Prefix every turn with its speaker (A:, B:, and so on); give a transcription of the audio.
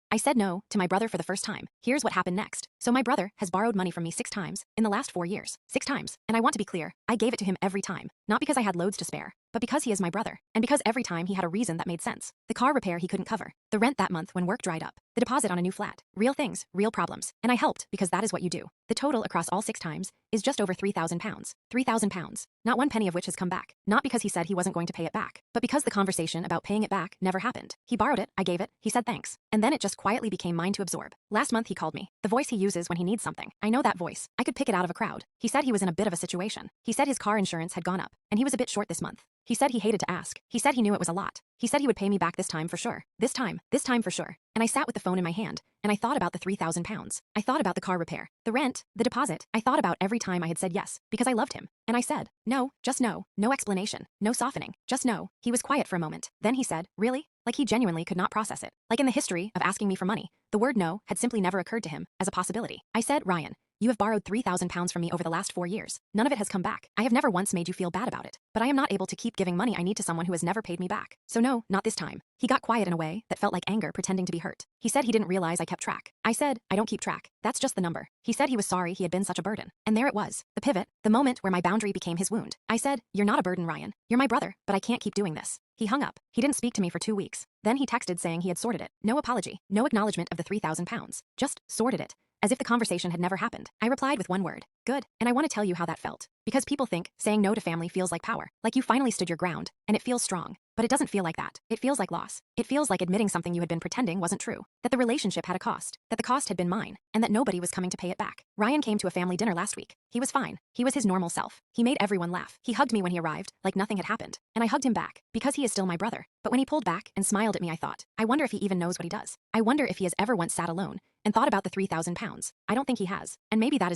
A: I said no to my brother for the first time. Here's what happened next. So my brother has borrowed money from me 6 times in the last 4 years. 6 times. And I want to be clear, I gave it to him every time. Not because I had loads to spare, but because he is my brother. And because every time he had a reason that made sense. The car repair he couldn't cover. The rent that month when work dried up. The deposit on a new flat. Real things, real problems. And I helped because that is what you do. The total across all 6 times is just over £3,000. £3,000. Not one penny of which has come back. Not because he said he wasn't going to pay it back, but because the conversation about paying it back never happened. He borrowed it, I gave it, he said thanks. And then it just quietly became mine to absorb. Last month he called me. The voice he uses when he needs something. I know that voice. I could pick it out of a crowd. He said he was in a bit of a situation. He said his car insurance had gone up, and he was a bit short this month. He said he hated to ask. He said he knew it was a lot. He said he would pay me back this time for sure. This time for sure. And I sat with the phone in my hand, and I thought about the £3,000. I thought about the car repair, the rent, the deposit. I thought about every time I had said yes, because I loved him. And I said, no, just no, no explanation, no softening, just no. He was quiet for a moment. Then he said, really? Like he genuinely could not process it. Like in the history of asking me for money, the word no had simply never occurred to him as a possibility. I said, Ryan, you have borrowed £3,000 from me over the last 4 years. None of it has come back. I have never once made you feel bad about it. But I am not able to keep giving money I need to someone who has never paid me back. So no, not this time. He got quiet in a way that felt like anger pretending to be hurt. He said he didn't realize I kept track. I said, I don't keep track. That's just the number. He said he was sorry he had been such a burden. And there it was. The pivot. The moment where my boundary became his wound. I said, you're not a burden, Ryan. You're my brother, but I can't keep doing this. He hung up. He didn't speak to me for 2 weeks. Then he texted saying he had sorted it. No apology. No acknowledgement of the £3,000. Just sorted it. As if the conversation had never happened. I replied with one word. Good. And I want to tell you how that felt. Because people think saying no to family feels like power. Like you finally stood your ground. And it feels strong. But it doesn't feel like that. It feels like loss. It feels like admitting something you had been pretending wasn't true. That the relationship had a cost. That the cost had been mine. And that nobody was coming to pay it back. Ryan came to a family dinner last week. He was fine. He was his normal self. He made everyone laugh. He hugged me when he arrived, like nothing had happened. And I hugged him back. Because he is still my brother. But when he pulled back and smiled at me, I thought, I wonder if he even knows what he does. I wonder if he has ever once sat alone and thought about the £3,000. I don't think he has. And maybe that is